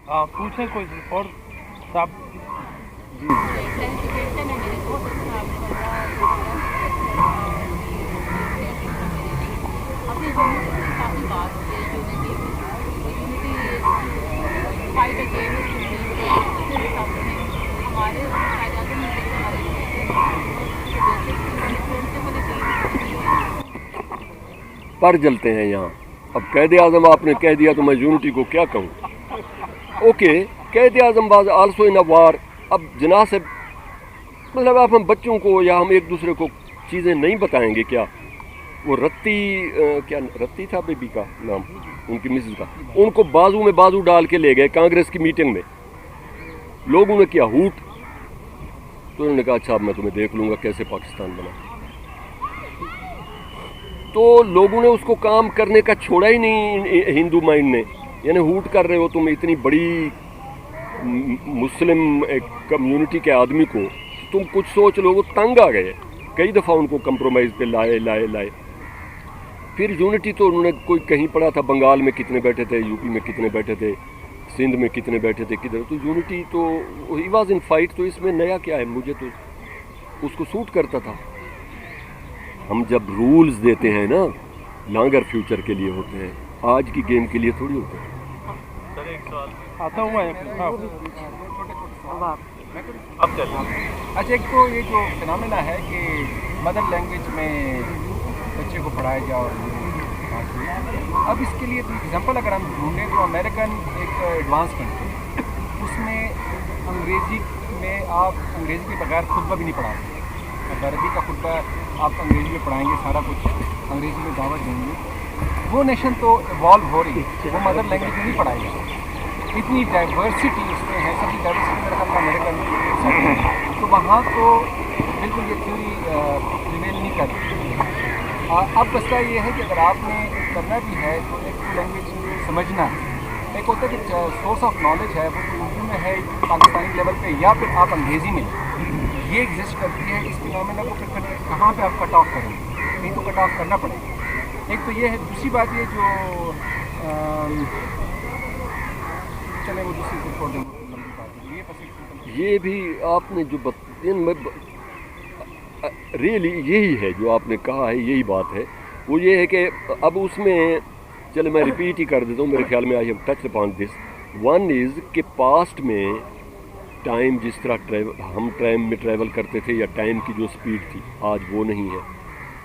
पूछें कोई और साहब पर जलते हैं यहाँ। अब कैद आज़म आपने कह दिया तो मैं यूनिटी को क्या कहूँ। ओके, कैद आज़म वाज आल्सो इन अ वार। अब जना से मतलब आप हम बच्चों को या हम एक दूसरे को चीज़ें नहीं बताएंगे क्या। वो रत्ती क्या रत्ती था बेबी का नाम, उनकी मिसेज का, उनको बाजू में बाजू डाल के ले गए कांग्रेस की मीटिंग में। लोगों ने किया हूट, तो उन्होंने कहा अच्छा अब मैं तुम्हें देख लूँगा कैसे पाकिस्तान बना। तो लोगों ने उसको काम करने का छोड़ा ही नहीं हिंदू माइंड ने। यानी हूट कर रहे हो तुम इतनी बड़ी मुस्लिम कम्युनिटी के आदमी को, तुम कुछ सोच लो। वो तंग आ गए, कई दफ़ा उनको कंप्रोमाइज़ पे लाए। फिर यूनिटी तो उन्होंने कोई कहीं पढ़ा था, बंगाल में कितने बैठे थे, यूपी में कितने बैठे थे, सिंध में कितने बैठे थे, किधर। तो यूनिटी तो ही वाज इन फाइट। तो इसमें नया क्या है, मुझे तो उसको सूट करता था। हम जब रूल्स देते हैं ना, लॉन्गर फ्यूचर के लिए होते हैं, आज की गेम के लिए थोड़ी होते हैं। सर एक सवाल आता हुआ है अच्छा, एक तो ये जो फिनोमेना है कि मदर लैंग्वेज में बच्चे को पढ़ाया जाए, और अब इसके लिए तो एग्जांपल अगर हम ढूंढें तो अमेरिकन एक एडवांस कंट्री, उसमें अंग्रेज़ी में आप अंग्रेज़ी के बगैर खुतबा भी नहीं पढ़ाते। अब अरबी का खुतबा आप अंग्रेज़ी में पढ़ाएंगे, सारा कुछ अंग्रेज़ी में दावत देंगे। वो नेशन तो इवॉल्व हो रही है, वो मदर लैंग्वेज में नहीं पढ़ाएगा। इतनी डाइवर्सिटी उसमें है, सभी डाइवर्सिटी मेरे ख्याल में अमेरिकन, तो वहाँ तो बिल्कुल ये थ्योरी प्रिवेल नहीं करती। अब मसला ये है कि अगर आपने करना भी है तो एक तो लैंग्वेज समझना है। एक होता है कि सोर्स ऑफ नॉलेज है वो तो उर्दू में है पाकिस्तानी लेवल पे, या फिर आप अंग्रेज़ी में, ये एग्जिस्ट करती है। इस फिनोमेना को फिर कहाँ पे आप कट ऑफ करेंगे, नहीं तो कट ऑफ करना पड़ेगा। एक तो ये है। दूसरी बात ये जो चले वो दूसरी को छोड़ देंगे, ये भी आपने जो रियली यही है जो आपने कहा है, यही बात है। वो ये है कि अब उसमें चले मैं रिपीट ही कर देता हूँ, मेरे ख्याल में I have touch upon this. One is कि पास्ट में टाइम जिस तरह हम टाइम में ट्रैवल करते थे, या टाइम की जो स्पीड थी, आज वो नहीं है।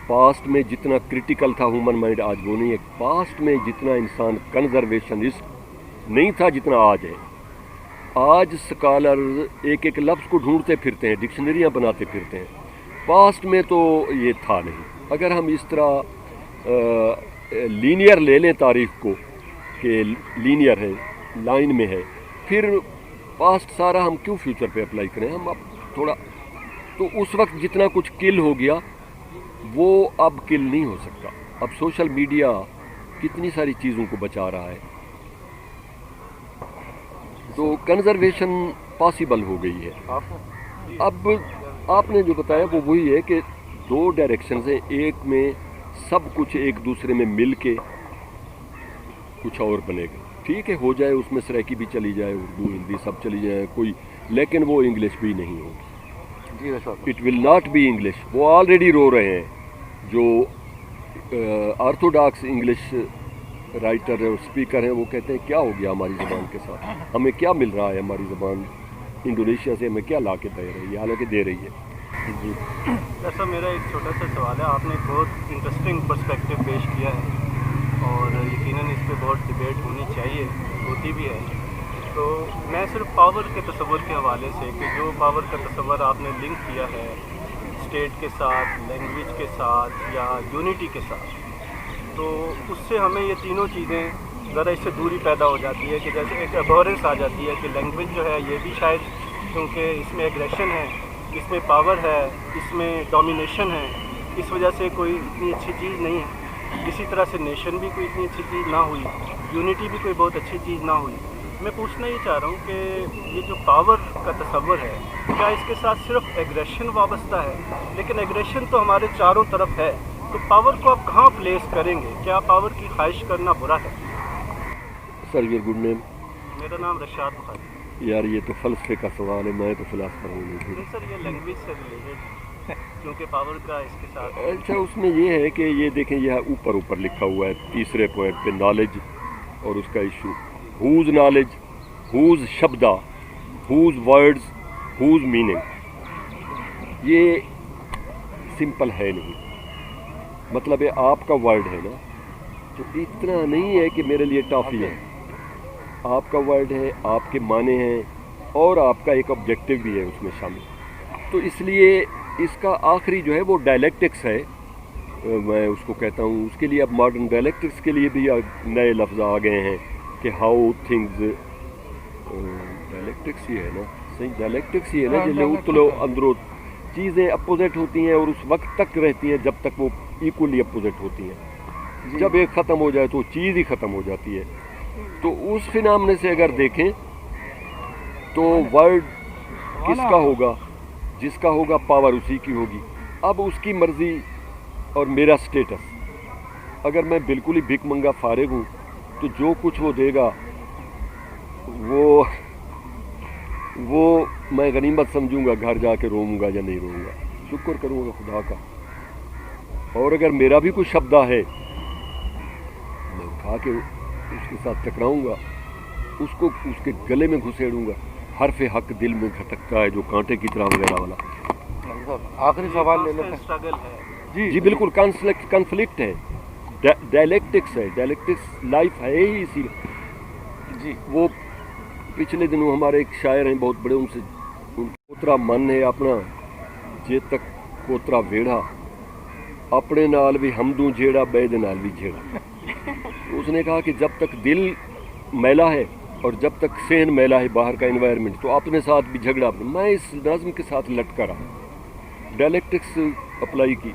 पास्ट में जितना क्रिटिकल था ह्यूमन माइंड, आज वो नहीं है। पास्ट में जितना इंसान कंजर्वेशनिस्ट नहीं था, जितना आज है। आज स्कॉलर एक एक लफ्ज़ को ढूंढते फिरते हैं, डिक्शनरियाँ बनाते फिरते हैं। पास्ट में तो ये था नहीं। अगर हम इस तरह लीनियर ले लें तारीख़ को कि लीनियर है, लाइन में है, फिर पास्ट सारा हम क्यों फ्यूचर पे अप्लाई करें। हम अब थोड़ा तो उस वक्त जितना कुछ किल हो गया वो अब किल नहीं हो सकता। अब सोशल मीडिया कितनी सारी चीज़ों को बचा रहा है, तो कंजर्वेशन पॉसिबल हो गई है। अब आपने जो बताया वो वही है कि दो डायरेक्शन हैं। एक में सब कुछ एक दूसरे में मिल के कुछ और बनेगा, ठीक है, हो जाए, उसमें सराइकी भी चली जाए, उर्दू हिंदी सब चली जाए कोई, लेकिन वो इंग्लिश भी नहीं होगी। It will not be English. वो ऑलरेडी रो रहे हैं जो ऑर्थोडॉक्स इंग्लिश राइटर और स्पीकर हैं। वो कहते हैं क्या हो गया हमारी ज़बान के साथ, हमें क्या मिल रहा है, हमारी ज़बान इंडोनेशिया से हमें क्या ला के दे रही है, हालांकि दे रही है। जी सर, मेरा एक छोटा सा सवाल है। आपने बहुत इंटरेस्टिंग पर्सपेक्टिव पेश किया है और यकीनन इस पर बहुत डिबेट होनी चाहिए, होती भी है। तो मैं सिर्फ पावर के तस्वर के हवाले से, कि जो पावर का तस्वर आपने लिंक किया है स्टेट के साथ, लैंग्वेज के साथ या यूनिटी के साथ, तो उससे हमें ये तीनों चीज़ें ज़रा इससे दूरी पैदा हो जाती है कि जैसे एक अबोरेंस आ जाती है कि लैंग्वेज जो है ये भी शायद, क्योंकि इसमें एग्रेशन है, इसमें पावर है, इसमें डोमिनेशन है, इस वजह से कोई इतनी अच्छी चीज़ नहीं है। इसी तरह से नेशन भी कोई इतनी अच्छी चीज़ ना हुई, यूनिटी भी कोई बहुत अच्छी चीज़ ना हुई। मैं पूछना ये चाह रहा हूँ कि ये जो पावर का तस्वर है, क्या इसके साथ सिर्फ एग्रेशन वाबस्ता है? लेकिन एग्रेशन तो हमारे चारों तरफ है, तो पावर को आप कहाँ प्लेस करेंगे? क्या पावर की ख्वाहिश करना बुरा है? सर, ये गुड नेम। मेरा नाम रशाद बुखारी। यार ये तो फ़लसफ़े का सवाल है, मैं तो फ़िलासफ़र हूँ नहीं। नहीं सर, ये लैंग्वेज से रिलेटेड है क्योंकि पावर का इसके साथ। अच्छा, उसमें ये है कि ये देखें, यह ऊपर ऊपर लिखा हुआ है तीसरे पॉइंट पे, नॉलेज और उसका इशू। हुज नॉलेज, हुज शब्दा, हुज वर्ड्स, हुज मीनिंग, ये सिंपल है नहीं। मतलब ये आपका वर्ड है ना, तो इतना नहीं है कि मेरे लिए टॉफ़ी है। आपका वर्ड है, आपके माने हैं और आपका एक ऑब्जेक्टिव भी है उसमें शामिल। तो इसलिए इसका आखिरी जो है वो डायलेक्टिक्स है, मैं उसको कहता हूँ। उसके लिए अब मॉडर्न डायलेक्टिक्स के लिए भी नए लफ्ज़ आ गए हैं कि हाउ थिंग्स, डायलेक्टिक्स ही है ना, सही डायलेक्टिक्स ही है ना, जिसमें उतलो अंदरो चीज़ें अपोजिट होती हैं और उस वक्त तक रहती हैं जब तक वो इक्वली अपोजिट होती हैं। जब एक ख़त्म हो जाए तो चीज़ ही ख़त्म हो जाती है। तो उस फिनामने से अगर देखें तो वर्ड किसका होगा? जिसका होगा पावर उसी की होगी। अब उसकी मर्ज़ी और मेरा स्टेटस, अगर मैं बिल्कुल ही भिख मंगा फारिग हूँ तो जो कुछ वो देगा वो मैं गनीमत समझूंगा, घर जाके रोऊंगा या नहीं रोऊंगा, शुक्र करूंगा खुदा का। और अगर मेरा भी कोई शब्द है, मैं उठा के उसके साथ टकराऊंगा, उसको उसके गले में घुसेड़ूंगा। हरफ हक दिल में खटकता है जो कांटे की तरह वगैरह वाला। आखिरी सवाल ले लेते हैं। स्ट्रगल है जी बिल्कुल, कॉन्फ्लिक्ट है, डायलेक्टिक्स है, डायलेक्टिक्स लाइफ है ही इसीलिए। जी वो पिछले दिनों हमारे एक शायर हैं बहुत बड़े, उनसे पोतरा मन है अपना जे तक पोतरा वेड़ा, अपने नाल भी हमदू जेड़ा बेद नाल भी झेड़ा। तो उसने कहा कि जब तक दिल मैला है और जब तक सेहन मैला है बाहर का एनवायरनमेंट, तो अपने साथ भी झगड़ा। मैं इस नज़म के साथ लटका रहा, डायलेक्टिक्स अप्लाई की।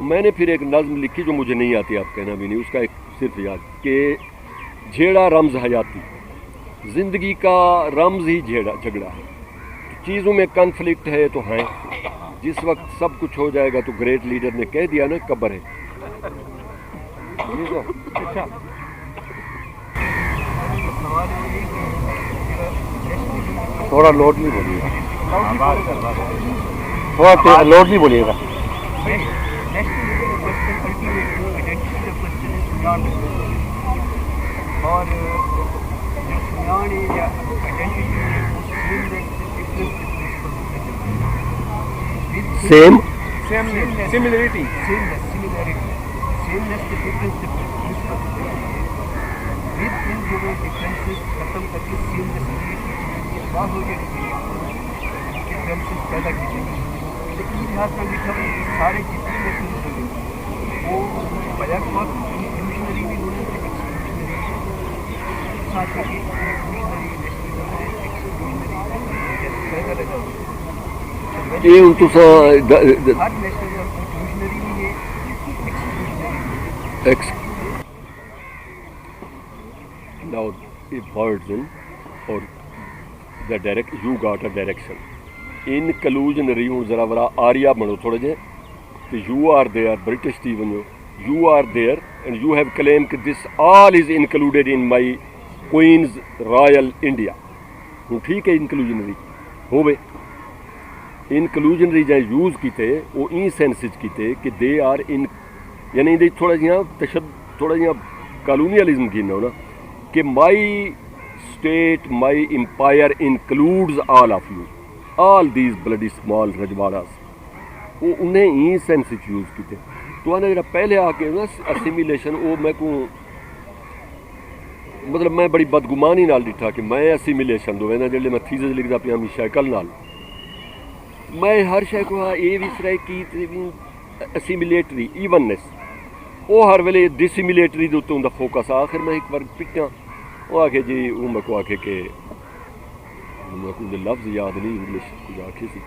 मैंने फिर एक नज़म लिखी जो मुझे नहीं आती, आप कहना भी नहीं, उसका एक सिर्फ याद कि झेड़ा रमज़ हयाती, ज़िंदगी का रमज़ ही झगड़ा है। चीज़ों में कॉन्फ्लिक्ट है तो हैं, जिस वक्त सब कुछ हो जाएगा तो ग्रेट लीडर ने कह दिया ना, कब्र है। अच्छा, थोड़ा लोड नहीं बोलिएगा, थोड़ा लोड नहीं बोलिएगा। सेम सिमिलरिटी खत्म करके पैदा की जाएगी। लेकिन इतिहास में लिखा हुआ सारे जितने नेशनल होंगे वो बैक वक्त इंक्लूशनरी भी होने से एक्सक्लूशनरी साथ ही इंक्लूशनरी नेशनलिज्म ये तो हर नेशनल इंक्लूशनरी भी है, एक्सक्लूशनरी। Now the words in or the direct, you got a direction. Inclusionary हूँ ज़रा बड़ा आर्या बनो थोड़े जे कि you are there, British थी बनो, you are there and you have claimed कि this all is included in my Queen's Royal India. हूँ ठीक है, inclusionary हो बे। inclusionary जहाँ यूज़ कीते वो ई सेंसेज कीते कि they are in, यानी दे थोड़ा जिहा तशद, थोड़ा जिहा कॉलोनियलिज्म की ना कि my state, my empire includes all of you, all these bloody small रजवाड़ास, वो उन्हें ही सेंस यूज़ किए। तो आने जरा पहले आके ना असिमिलेशन, वो मैं को मतलब मैं बड़ी बदगुमानी नाल डिठा कि मैं असिमिलेशन दो ना, जेल्ले मैं थीसिस लिखदा पिया मी शैकल नाल, मैं हर शय को ये विसराई की असिमिलेटरी ईवननेस, वो हर वेले डिसिमिलेटरी के उत्ते उनका फोकस। आखिर मैं एक बार पिट्टा वो आखे जी, वो मैं को आखे कि मैं को लफ्ज़ याद नहीं, इंग्लिश कुछ आखे सी,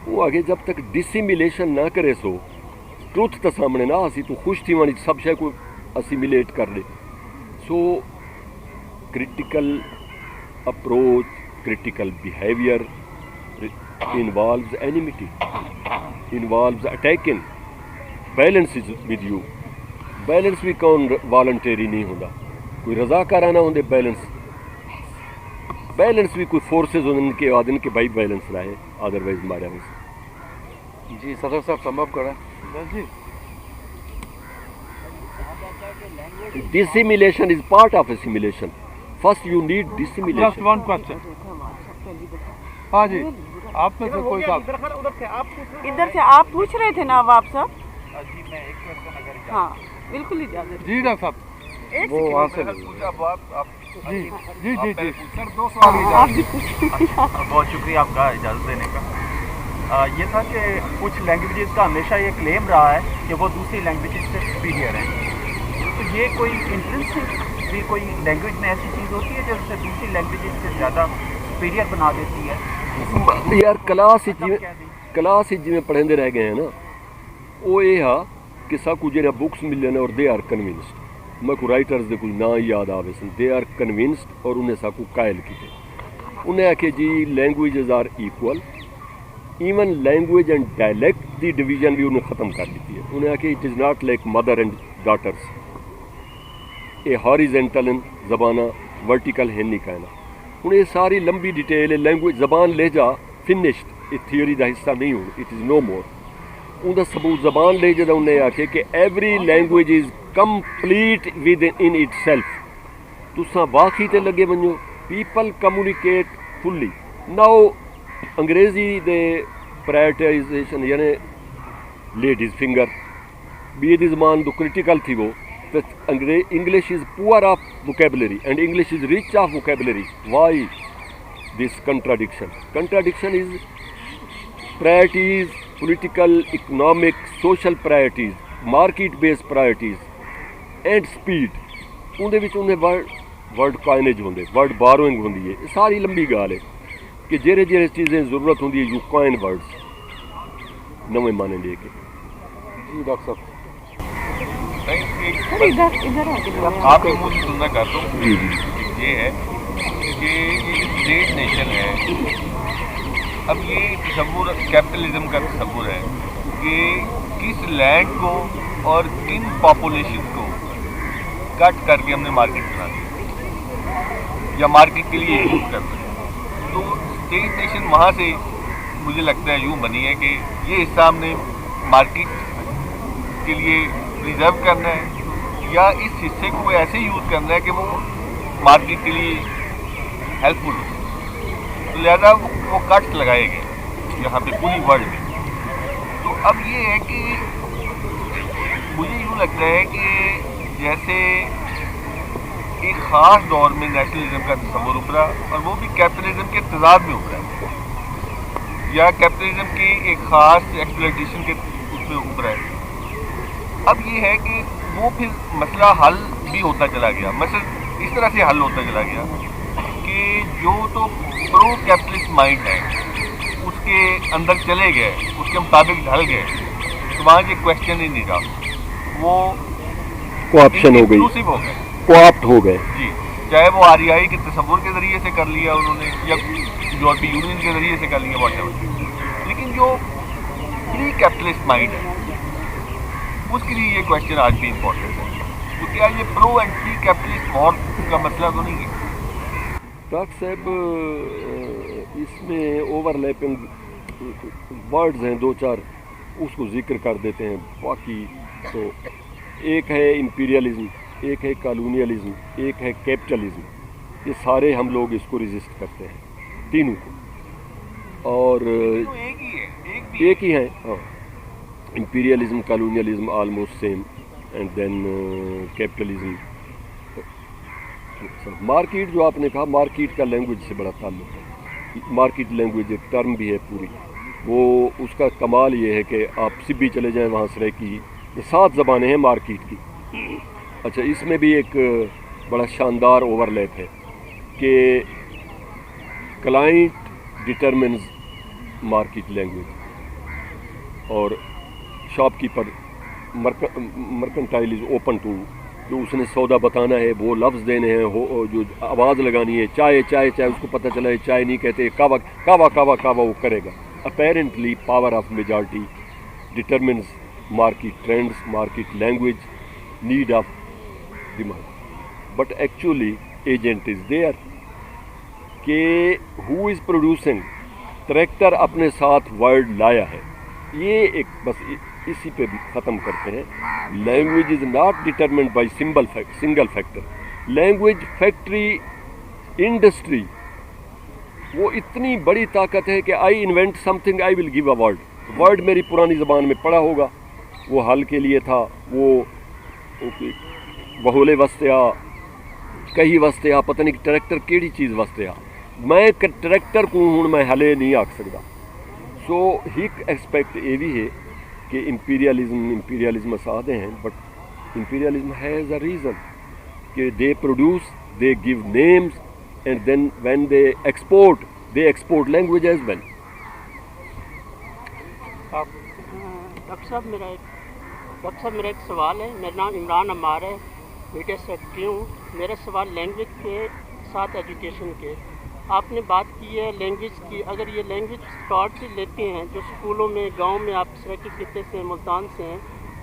वो आगे जब तक डिसिमिलेशन ना करे सो ट्रुथ तो सामने ना आसी तो खुश थी वाणी सब शय को असिमिलेट कर दे। So critical approach, critical behaviour involves enmity, involves attacking, balance is with you. Balance भी कौन वॉलंटरी नहीं होता, कोई रजाकाराना होंगे बैलेंस, बैलेंस भी कोई फोर्सेस उनके बाद इनके भाई बैलेंस रहे अदरवाइज मारा में जी सदर साहब संभव करें जी dissimulation is part of assimilation. First you need just dissimulation. One question हाँ जी आप में से कोई साहब इधर से आप पूछ रहे थे ना नवाब साहब? हाँ बिल्कुल इजाजत। जी डॉक्टर साहब एक वो सेकंड। वहाँ से जी जी जी जी सर 2 सवाल आप इजाजत भी पूछिए। बहुत शुक्रिया आपका इजाज़त देने का। ये था कि कुछ लैंग्वेजेस का हमेशा ये क्लेम रहा है कि वो दूसरी लैंग्वेजेस से सुपीरियर हैं। तो ये कोई इंट्रिंसिक भी कोई लैंग्वेज में ऐसी चीज़ होती है जो उसे दूसरी लैंग्वेजेस से ज़्यादा सुपीरियर बना देती है? यार क्लास जिमें पढ़ेंदे रह गए हैं ना वो ये हा कि साकू जेड़ा बुक्स मिलने और दे आर कन्विंस्ड मैं को राइटर्स दे कोई ना याद आवे सन दे आर कन्विंस्ड और उन्हें साकू कायल कीते उन्हें आखे जी languages are equal even language and dialect दी डिवीजन भी उन्हें ख़त्म कर दी है उन्हें आखे it is not like mother and daughters a horizontal ज़बाना वर्टिकल है नहीं कहना हूँ ये सारी लंबी डिटेल है लैंग्वेज जबान लहजा फिनिश्ड इस थियोरी का हिस्सा नहीं हो इट इज़ नो मोर उनका सबूत जबान लहजे का उन्हें आखे कि every language is complete with in it self तुसा वाकई ते लगे वञो पीपल कम्युनिकेट फुल्ली नाउ अंग्रेज़ी दे प्रायोरिटाइजेशन यानी लेडीज़ फिंगर बी दी ज़बान तो क्रिटिकल थी वो तो English is poor of vocabulary and English is rich of vocabulary. Why this contradiction? Contradiction is priorities, political, economic, social priorities, market-based priorities and speed. उनके विच उन्हें word coinage होंगे word burrowing होंगी है ये सारी लंबी गाल है कि जेरे जेरे चीज़ें ज़रूरत होंगी है यू कॉइन वर्ड्स नवे माने लेके जी डॉक्टर साहब इधर आके आपके मुँह से सुनना चाहता हूँ जी जी ये है कि ये ग्रेट नेशन है अब ये तस्वुर कैपिटलिज्म का तस्वुर है कि किस लैंड को और किन पॉपुलेशन को कट करके हमने मार्केट बना दिया या मार्केट के लिए यूज़ करते हैं तो स्टेट नेशन वहाँ से मुझे लगता है यूँ बनी है कि ये हिस्सा हमने मार्केट के लिए रिजर्व करना है या इस हिस्से को ऐसे यूज़ करना है कि वो मार्केट के लिए हेल्पफुल हो तो लिहाजा वो कट्स लगाए गए यहाँ पे पूरी वर्ल्ड में तो अब ये है कि मुझे यूँ लगता है कि जैसे एक ख़ास दौर में नेशनलिज्म का तस्वुर उभरा और वो भी कैपिटलिज्म के तजाद में उभरा या कैपिटलिज्म की एक ख़ास एक्सप्लॉयटेशन के उसमें उभरा है अब ये है कि वो फिर मसला हल भी होता चला गया मसला इस तरह से हल होता चला गया कि जो तो प्रो कैपिटलिस्ट माइंड है उसके अंदर चले गए उसके मुताबिक ढल गए तो वहाँ ये क्वेश्चन ही नहीं रहा वो कोऑप्शन हो गई इंक्लूसिव हो गए कोऑप्ट हो गए जी चाहे वो आरईआई के तस्वुर के ज़रिए से कर लिया उन्होंने या यूरोपीय यूनियन के ज़रिए से कर लिया व्हाटएवर लेकिन जो प्री कैपिटलिस्ट माइंड है उसके लिए ये क्वेश्चन आज भी इम्पोर्टेंट है तो क्या ये pro and pre capitalist war का मसला तो नहीं है डॉक्टर साहब इसमें ओवरलैपिंग वर्ड्स हैं दो चार उसको जिक्र कर देते हैं बाकी तो एक है इम्पीरियलिज्म एक है कॉलोनियलिज्म एक है कैपिटलिज्म ये सारे हम लोग इसको रेजिस्ट करते हैं तीनों को और तो एक ही है एक ही है हाँ imperialism colonialism almost same and then capitalism market जो आपने कहा मार्केट का लैंग्वेज से बड़ा ताल्लुक है मार्केट लैंग्वेज एक टर्म भी है पूरी वो उसका कमाल ये है कि आप सिब्बी चले जाएं वहाँ से की ये 7 ज़बानें हैं मार्केट की अच्छा इसमें भी एक बड़ा शानदार ओवरलैप है कि क्लाइंट डिटरमिन्स मार्केट लैंग्वेज और shopkeeper mercantile is open to जो उसने सौदा बताना है वो लफ्ज़ देने हैं हो जो आवाज़ लगानी है चाय चाय चाय उसको पता चला है चाय नहीं कहते कावा कावा कावा कावा वो करेगा apparently power of majority determines market trends market language need of demand but actually agent is there کہ ہو از پروڈیوسنگ ٹریکٹر اپنے ساتھ ورڈ لایا ہے. یہ ایک بس اسی پہ بھی ختم کرتے ہیں. Language is not determined by single factor. Language factory industry وہ اتنی بڑی طاقت ہے کہ I invent something I will give a word. Word میری پرانی زبان میں پڑھا ہوگا, وہ ہل کے لیے تھا, وہ بہولے واسطے آ کہیں واسطے آ پتہ نہیں ٹریکٹر کیڑی چیز واسطے آ. میں ٹریکٹر کو ہوں میں ہلے نہیں آکھ سکتا. سو ایک ایسپیکٹ یہ بھی ہے کہ امپیریلزم اسادے ہیں, but imperialism has a reason کہ they produce, they give names, and then when they export language as well. Doctor صاحب میرا ایک سوال ہے. میرا نام عمران عمار ہے, میڈیا سیکرٹری ہوں. میرا سوال لینگویج کے ساتھ ایجوکیشن کے. آپ نے بات کی ہے لینگویج کی. اگر یہ لینگویج اسٹارٹ سے لیتے ہیں جو اسکولوں میں, گاؤں میں, آپ سریکی خطے سے, ملتان سے ہیں,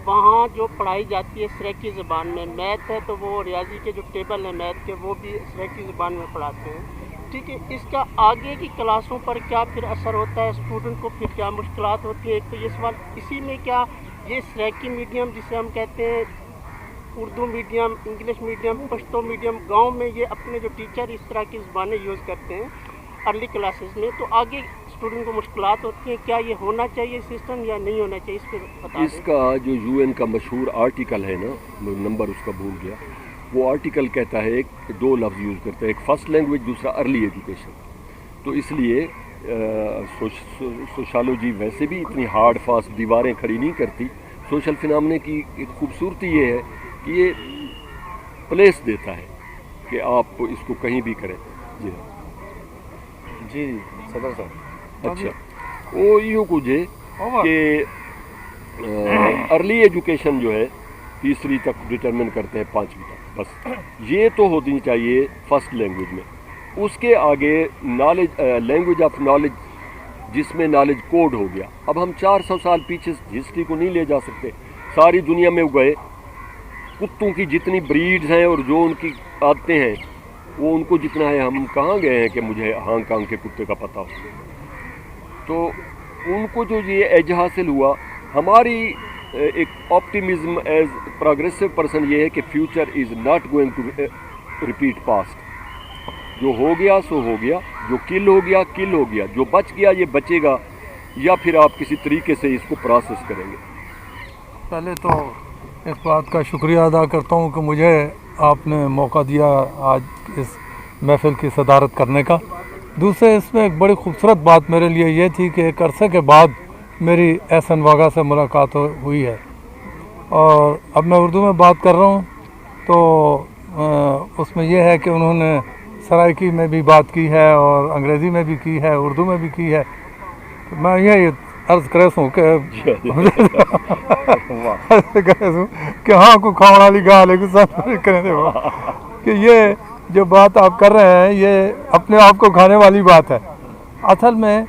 وہاں جو پڑھائی جاتی ہے سریکی زبان میں, میتھ ہے تو وہ ریاضی کے جو ٹیبل ہیں میتھ کے وہ بھی سریکی زبان میں پڑھاتے ہیں. ٹھیک ہے, اس کا آگے کی کلاسوں پر کیا پھر اثر ہوتا ہے, اسٹوڈنٹ کو پھر کیا مشکلات ہوتی ہیں؟ ایک تو یہ سوال. اسی میں کیا یہ سریکی میڈیم جسے ہم کہتے ہیں Urdu medium, English medium, Pashto medium, گاؤں میں یہ اپنے جو ٹیچر اس طرح کی زبانیں یوز کرتے ہیں ارلی کلاسز میں, تو آگے اسٹوڈنٹ کو مشکلات ہوتی ہیں. کیا یہ ہونا چاہیے سسٹم یا نہیں ہونا چاہیے, اس پہ بتا دیں. اس کا جو UN کا مشہور آرٹیکل ہے نا, نمبر اس کا بھول گیا, وہ آرٹیکل کہتا ہے کہ 2 لفظ یوز کرتا ہے, ایک فرسٹ لینگویج, دوسرا ارلی ایجوکیشن. تو اس لیے سوشالوجی ویسے بھی اتنی ہارڈ فاسٹ دیواریں کھڑی نہیں کرتی. سوشل فنامنے کی ایک خوبصورتی یہ ہے کہ یہ پلیس دیتا ہے کہ آپ اس کو کہیں بھی کریں. جی صدر صاحب. اچھا, وہ یہ کچھ ہے کہ ارلی ایجوکیشن جو ہے 3 تک ڈٹرمن کرتے ہیں, 5ویں تک, بس یہ تو ہونی چاہیے فرسٹ لینگویج میں. اس کے آگے نالج, لینگویج آف نالج, جس میں نالج کوڈ ہو گیا. اب ہم 400 سال پیچھے ہسٹری کو نہیں لے جا سکتے. ساری دنیا میں گئے, کتوں کی جتنی بریڈز ہیں اور جو ان کی عادتیں ہیں وہ ان کو جتنا ہے, ہم کہاں گئے ہیں کہ مجھے ہانگ کانگ کے کتے کا پتہ ہو. تو ان کو جو یہ ایج حاصل ہوا, ہماری ایک آپٹیمزم ایز پروگریسو پرسن یہ ہے کہ future is not going to repeat past. جو ہو گیا سو ہو گیا, جو کل ہو گیا, جو بچ گیا یہ بچے گا, یا پھر آپ کسی طریقے سے اس کو پروسیس کریں گے. پہلے تو اس بات کا شکریہ ادا کرتا ہوں کہ مجھے آپ نے موقع دیا آج اس محفل کی صدارت کرنے کا. دوسرے اس میں ایک بڑی خوبصورت بات میرے لیے یہ تھی کہ ایک عرصے کے بعد میری احسن واگا سے ملاقات ہوئی ہے, اور اب میں اردو میں بات کر رہا ہوں. تو اس میں یہ ہے کہ انہوں نے سرائکی میں بھی بات کی ہے اور انگریزی میں بھی کی ہے, اردو میں بھی کی ہے. میں یہ عرض کرے سوں کہ ہاں کو کھاؤ والی گال کہ یہ جو بات آپ کر رہے ہیں یہ اپنے آپ کو کھانے والی بات ہے. اصل میں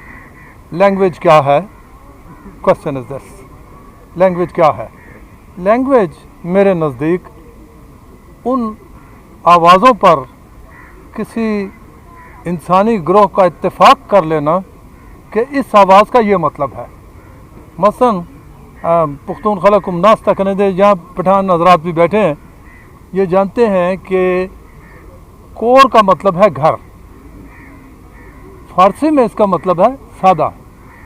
لینگویج کیا ہے, کوشچن از دس, لینگویج کیا ہے؟ لینگویج میرے نزدیک ان آوازوں پر کسی انسانی گروہ کا اتفاق کر لینا کہ اس آواز کا یہ مطلب ہے. مثلا پختون خلق ناستہ کرنے دے, جہاں پٹھان حضرات بھی بیٹھے ہیں, یہ جانتے ہیں کہ کور کا مطلب ہے گھر. فارسی میں اس کا مطلب ہے سادہ,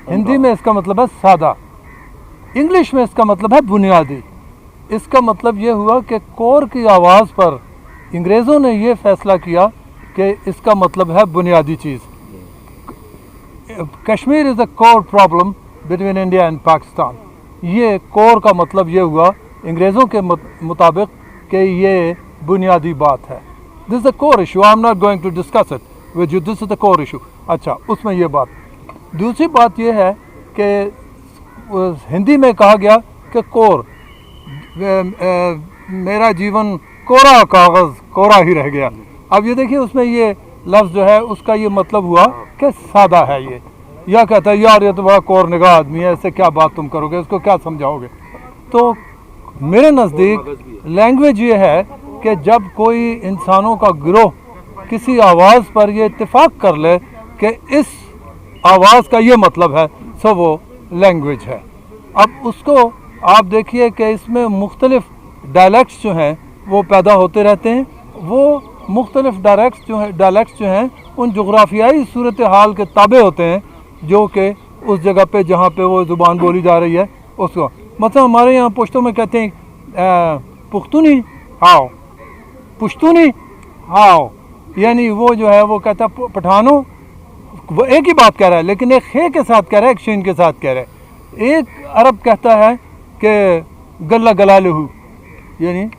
ہندی میں اس کا مطلب ہے سادہ, انگلش میں اس کا مطلب ہے بنیادی. اس کا مطلب یہ ہوا کہ کور کی آواز پر انگریزوں نے یہ فیصلہ کیا کہ اس کا مطلب ہے بنیادی چیز. Kashmir is a core problem between India and Pakistan. یہ کور کا مطلب یہ ہوا انگریزوں کے مطابق کہ یہ بنیادی بات ہے. This is a core issue, I am not going to discuss it with you, this is a core issue. اچھا, اس میں یہ بات. دوسری بات یہ ہے کہ ہندی میں کہا گیا کہ کور, میرا جیون کورا کاغذ کورا ہی رہ گیا. اب یہ دیکھیے اس میں یہ لفظ جو ہے اس کا یہ مطلب ہوا کہ سادہ ہے. یہ یا کہتا ہے یار یہ تو بڑا کور نگاہ آدمی ہے, اس سے کیا بات تم کرو گے, اس کو کیا سمجھاؤ گے. تو میرے نزدیک لینگویج یہ ہے کہ جب کوئی انسانوں کا گروہ किसी आवाज़ पर ये इत्तेफाक कर ले कि इस आवाज़ का ये मतलब है, सो वो लैंग्वेज है। अब उसको आप देखिए कि इसमें मुख्तलिफ डायलेक्ट्स जो हैं वो पैदा होते रहते हैं। वो मुख्तलिफ डायलेक्ट्स जो हैं उन जोग्राफियाई सूरत हाल के ताबे होते हैं जो कि उस जगह पे जहाँ पे वो ज़ुबान बोली जा रही है उसको। मतलब हमारे यहाँ पुश्तों में कहते हैं पुख्तूनी हाओ, पुश्तूनी हाओ, यानी वो जो है वो कहता है पठानो, वो एक ही बात कह रहा है लेकिन एक खे के साथ कह रहा है, एक शीन के साथ कह रहा है। एक अरब कहता है कि गल्ला गला लहू, यानी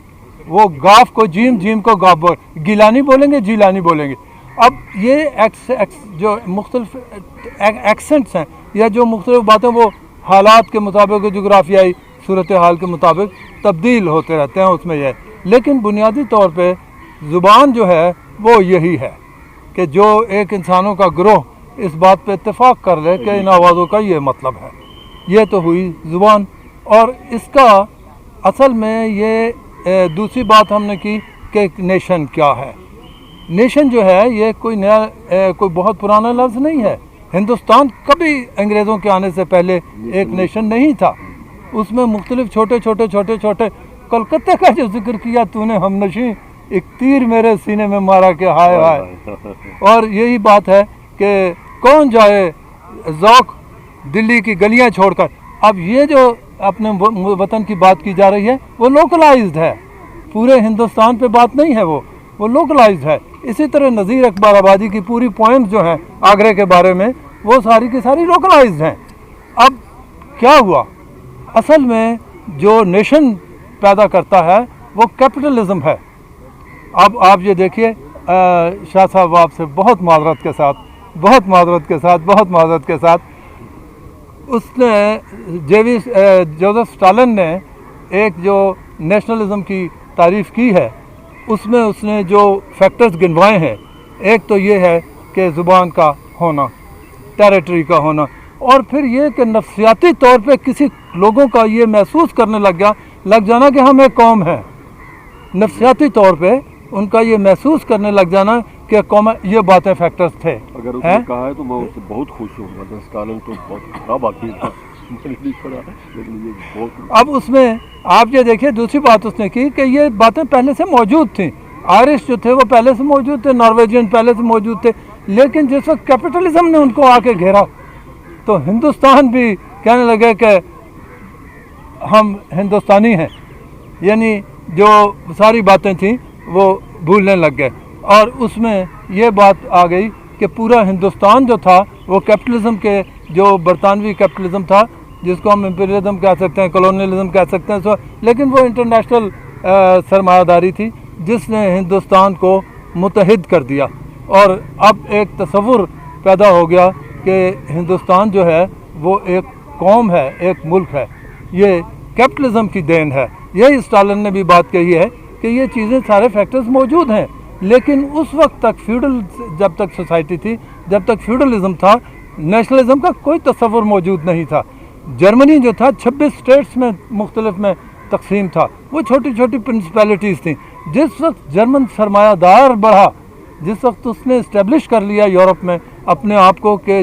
वो गाफ को जीम को गाफ गिलानी बोलेंगे, जीलानी बोलेंगे। अब ये जो मुख्तलिफ एक्सेंट्स हैं या जो मुख्तलिफ बातें वो हालात के मुताबिक, जोग्राफियाई सूरत हाल के मुताबिक तब्दील होते रहते हैं उसमें यह। लेकिन बुनियादी तौर पे ज़ुबान जो है वो यही है कि जो एक इंसानों का गिरोह इस बात पे इत्तेफाक कर ले कि इन आवाज़ों का ये मतलब है। ये तो हुई ज़ुबान। और इसका असल में ये दूसरी बात हमने की कि नेशन क्या है। नेशन जो है ये कोई नया कोई बहुत पुराना लफ्ज़ नहीं है। हिंदुस्तान कभी अंग्रेज़ों के आने से पहले एक नेशन नहीं था। उसमें मुख्तलिफ छोटे छोटे कलकत्ते का जो जिक्र किया तूने हमनशी, एक तीर मेरे सीने में मारा के हाय हाय। और यही बात है कि कौन जाए ज़ौक़ दिल्ली की गलियां छोड़कर। अब ये जो अपने वतन की बात की जा रही है वो लोकलाइज्ड है, पूरे हिंदुस्तान पे बात नहीं है, वो लोकलाइज्ड है। इसी तरह नज़ीर अकबर आबादी की पूरी पोएम्स जो हैं आगरे के बारे में वो सारी की सारी लोकलाइज्ड हैं। अब क्या हुआ, असल में जो नेशन पैदा करता है वो कैपिटलिज्म है। अब आप ये देखिए, शाह साहब आपसे बहुत माजरत के साथ उसने जोसेफ स्टालिन ने एक जो नेशनलिज्म की तारीफ़ की है उसमें उसने जो फैक्टर्स गिनवाए हैं, एक तो ये है कि ज़ुबान का होना, टेरिटरी का होना, और फिर ये कि नफ्सियाती तौर पे किसी लोगों का ये महसूस करने लग जाना कि हम एक कौम है। नफ्सियाती तौर पे उनका ये महसूस करने लग जाना कि कौम, ये बातें फैक्टर्स थे। अगर उसने कहा है तो मैं उससे बहुत खुश हूँ, वरना स्टालिन तो बहुत खराब आदमी था, नहीं पड़ा, लेकिन ये बहुत। अब उसमें आप ये देखिए दूसरी बात उसने की कि ये बातें पहले से मौजूद थी। आयरिश जो थे वो पहले से मौजूद थे, नॉर्वेजियन पहले से मौजूद थे, लेकिन जिस वक्त कैपिटलिज्म ने उनको आके घेरा तो हिंदुस्तान भी कहने लगे कि हम हिंदुस्तानी हैं, यानी जो सारी बातें थी वो भूलने लग गए। और उसमें ये बात आ गई कि पूरा हिंदुस्तान जो था वो कैपिटलिज्म के, जो बरतानवी कैपिटलिज्म था जिसको हम इंपीरियलिज्म कह सकते हैं, कॉलोनियलिज्म कह सकते हैं, लेकिन वो इंटरनेशनल सरमायादारी थी जिसने हिंदुस्तान को मुतहिद कर दिया। और अब एक तसव्वुर पैदा हो गया कि हिंदुस्तान जो है वो एक कौम है, एक मुल्क है। ये कैपिटलिज्म की देन है। यही स्टालिन ने भी बात कही है कि ये चीज़ें, सारे फैक्टर्स मौजूद हैं, लेकिन उस वक्त तक जब तक सोसाइटी थी, जब तक फ्यूडलिज्म था, नेशनलिज्म का कोई तसव्वुर मौजूद नहीं था। जर्मनी जो था 26 स्टेट्स में मुख्तलिफ में तकसीम था, वो छोटी छोटी प्रिंसिपैलिटीज़ थी। जिस वक्त जर्मन सरमायादार बढ़ा, जिस वक्त उसने इस्टेब्लिश कर लिया यूरोप में अपने आप को कि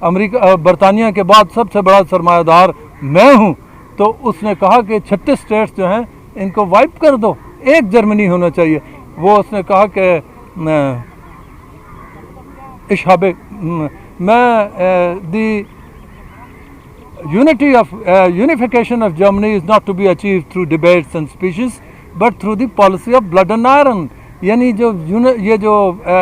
अमेरिका बरतानिया के बाद सबसे बड़ा सरमायादार मैं हूँ, तो उसने कहा कि 36 स्टेट्स जो हैं इनको वाइप कर दो, एक जर्मनी होना चाहिए। वो उसने कहा कि इशाबे दी unification of Germany is not to be achieved through debates and speeches but through the policy of blood and iron। यानी ये जो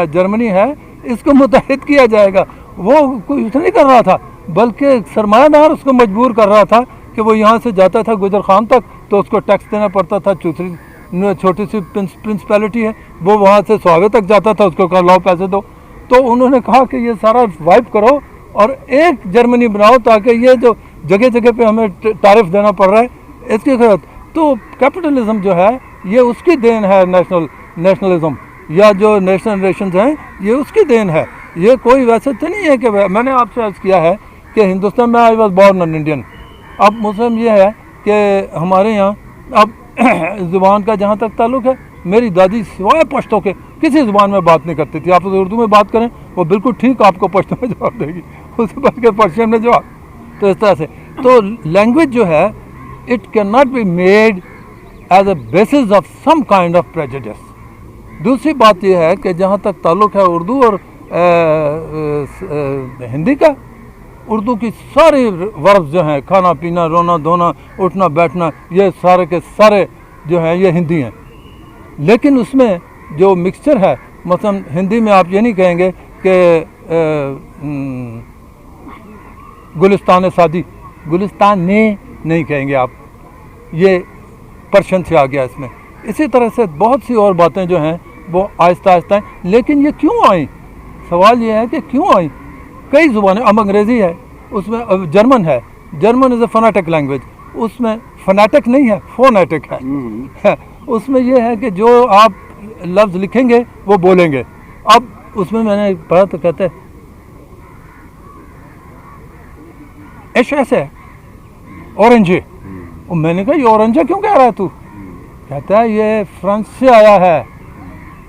जर्मनी है इसको मुतहिद किया जाएगा, वो कोई नहीं कर रहा था, बल्कि सरमायादार उसको मजबूर कर रहा था कि वो यहाँ से जाता था गुजर खान तक तो उसको टैक्स देना पड़ता था। छोटी सी प्रिंसिपैलिटी है, वो वहाँ से स्वागत तक जाता था, उसको कहा लाओ पैसे दो। तो उन्होंने कहा कि ये सारा वाइप करो और एक जर्मनी बनाओ ताकि ये जो जगह जगह पे हमें तारीफ देना पड़ रहा है इसकी खैर। तो कैपिटलिज्म जो है ये उसकी देन है, नेशनलिज्म या जो नेशनल नेशंस हैं ये उसकी देन है। ये कोई वैसे तो नहीं है कि मैंने आपसे अर्ज़ किया है कि हिंदुस्तान में I was born an Indian. अब मुस्लिम ये है कि हमारे यहाँ अब ज़ुबान का जहाँ तक ताल्लुक़ है میری दादी सिवाय पश्तो के किसी ज़ुबान में बात नहीं करती थी। आप उसे उर्दू में बात करें वो बिल्कुल ठीक आपको पश्तो में जवाब देगी, उससे बढ़ के पर्शियन में जवाब। तो इस तरह से तो लैंग्वेज जो है it can not be made as a basis of some kind of prejudice. दूसरी बात यह है कि जहाँ तक ताल्लुक़ है उर्दू और हिंदी का, उर्दू की सारी वर्ब्स जो हैं, खाना पीना, रोना धोना, उठना बैठना, ये सारे के सारे जो हैं ये हिंदी हैं। लेकिन उसमें जो मिक्सचर है, मसलन हिंदी में आप ये नहीं कहेंगे कि गुलिस्तान सादी, गुलिस्तान ने नहीं कहेंगे आप, ये पर्शियन से आ गया इसमें। इसी तरह से बहुत सी और बातें जो हैं वो आहिस्ता आहिस्ता हैं। लेकिन ये क्यों आई, सवाल ये है कि क्यों आई। कई ज़ुबानें, अब अंग्रेज़ी है, उसमें अब जर्मन है, German is a phonetic language, उसमें फोनेटिक नहीं है, फोनेटिक है। उसमें यह है कि जो आप लफ्ज़ लिखेंगे वो बोलेंगे। अब उसमें मैंने पढ़ा तो कहते हैं ऐसे ऑरेंजे, और मैंने कहा ये ऑरेंजे क्यों कह रहा है तू, कहता है ये फ्रेंच से आया है,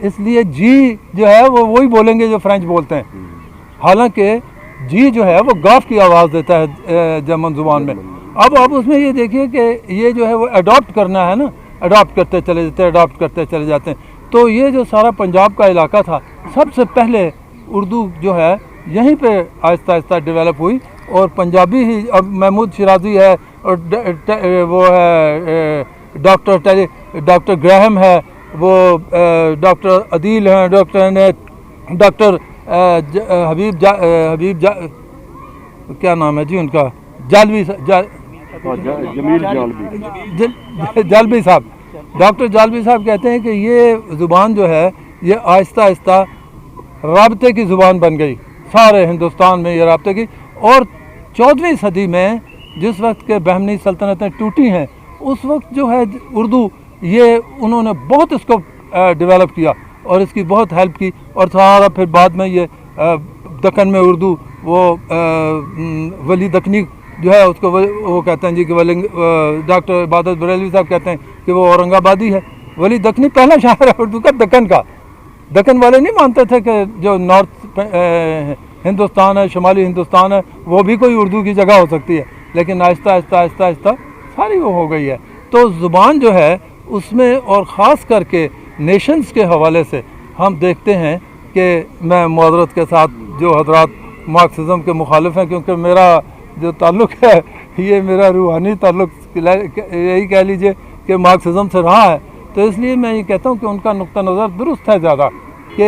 इसलिए जी जो है वो वही बोलेंगे जो फ्रेंच बोलते हैं। हालांकि जी जो है वो गाफ की आवाज़ देता है जर्मन ज़ुबान में। अब उसमें ये देखिए कि ये जो है वो अडॉप्ट करना है ना, अडॉप्ट करते चले जाते हैं, अडॉप्ट करते चले जाते हैं। तो ये जो सारा पंजाब का इलाका था, सबसे पहले उर्दू जो है यहीं पे आहिस्ता आहिस्ता डेवलप हुई, और पंजाबी ही, अब महमूद शिराजी है, और वो है डॉक्टर ग्राहम है, वो डॉक्टर अदील हैं, डॉक्टर हबीब क्या नाम है जी उनका, जालवी साहब, डॉक्टर जालवी साहब कहते हैं कि ये ज़ुबान जो है ये आहिस्ता आहिस्ता राब्ते की ज़ुबान बन गई सारे हिंदुस्तान में, ये राब्ते की। और 14वीं सदी में जिस वक्त के बहमनी सल्तनतें टूटी हैं, उस वक्त जो है उर्दू, ये उन्होंने बहुत इसको डेवलप किया और इसकी बहुत हेल्प की। और सारा फिर बाद में ये दक्कन में उर्दू, वो वली दक्कनी जो है उसको वो कहते हैं जी कि डॉक्टर इबादत बरेलवी साहब कहते हैं कि वो औरंगाबादी है। वली दक्कनी पहला शायर है उर्दू का, दक्कन का। दक्कन वाले नहीं मानते थे कि जो नॉर्थ हिंदुस्तान है, शुमाली हिंदुस्तान है, वो भी कोई उर्दू की जगह हो सकती है। लेकिन आहिस्ता आहिस्ता आहिस्ता आहिस्ता सारी वो हो गई है। तो ज़ुबान जो है उसमें, और ख़ास करके नेशंस के हवाले से हम देखते हैं कि मैं मुआज़रत के साथ जो हजरात मार्क्सिज़म के मुखालिफ हैं, क्योंकि मेरा जो ताल्लुक़ है ये मेरा रूहानी ताल्लुक़ यही कह लीजिए कि मार्क्सिज़म से रहा है, तो इसलिए मैं ये कहता हूँ कि उनका नुक्ता नज़र दुरुस्त है ज़्यादा, कि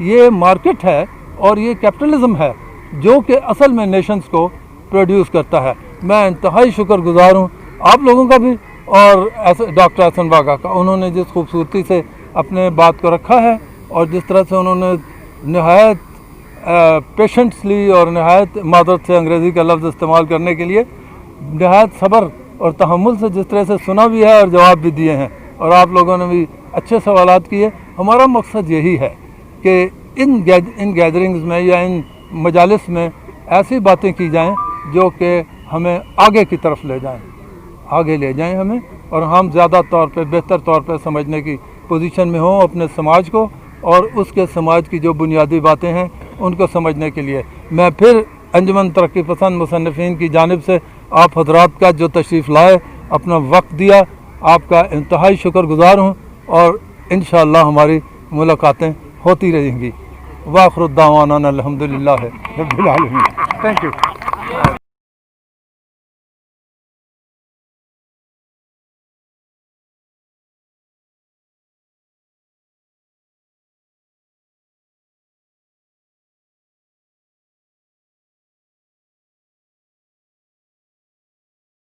ये मार्केट है और ये कैपिटलिज़म है जो कि असल में नेशंस को प्रोड्यूस करता है। मैं इंतहाई शुक्रगुज़ार हूँ आप लोगों का भी, और डॉक्टर एहसन बागा का, उन्होंने जिस खूबसूरती से अपने बात को रखा है और जिस तरह से उन्होंने नहायत पेशेंटली और नहायत मादरत से अंग्रेज़ी का लफ्ज़ इस्तेमाल करने के लिए नहायत सब्र और तहम्मुल से जिस तरह से सुना भी है और जवाब भी दिए हैं, और आप लोगों ने भी अच्छे सवालात किए। हमारा मकसद यही है कि इन गैदरिंग्स में या इन मजालिस में ऐसी बातें की जाएं जो कि हमें आगे की तरफ ले जाएं, आगे ले जाएं हमें, और हम ज़्यादा तौर पे, बेहतर तौर पे समझने की पोजीशन में हों अपने समाज को, और उसके समाज की जो बुनियादी बातें हैं उनको समझने के लिए। मैं फिर अंजुमन तरक्की पसंद मुसन्निफ़ीन की जानिब से आप हजरात का जो तशरीफ़ लाए, अपना वक्त दिया, आपका इंतहाई शुक्रगुज़ार हूँ, और इंशाअल्लाह हमारी मुलाकातें होती रहेंगी। वाखिर दावाना अल्हम्दुलिल्लाह रब्बिल आलमीन। Thank you.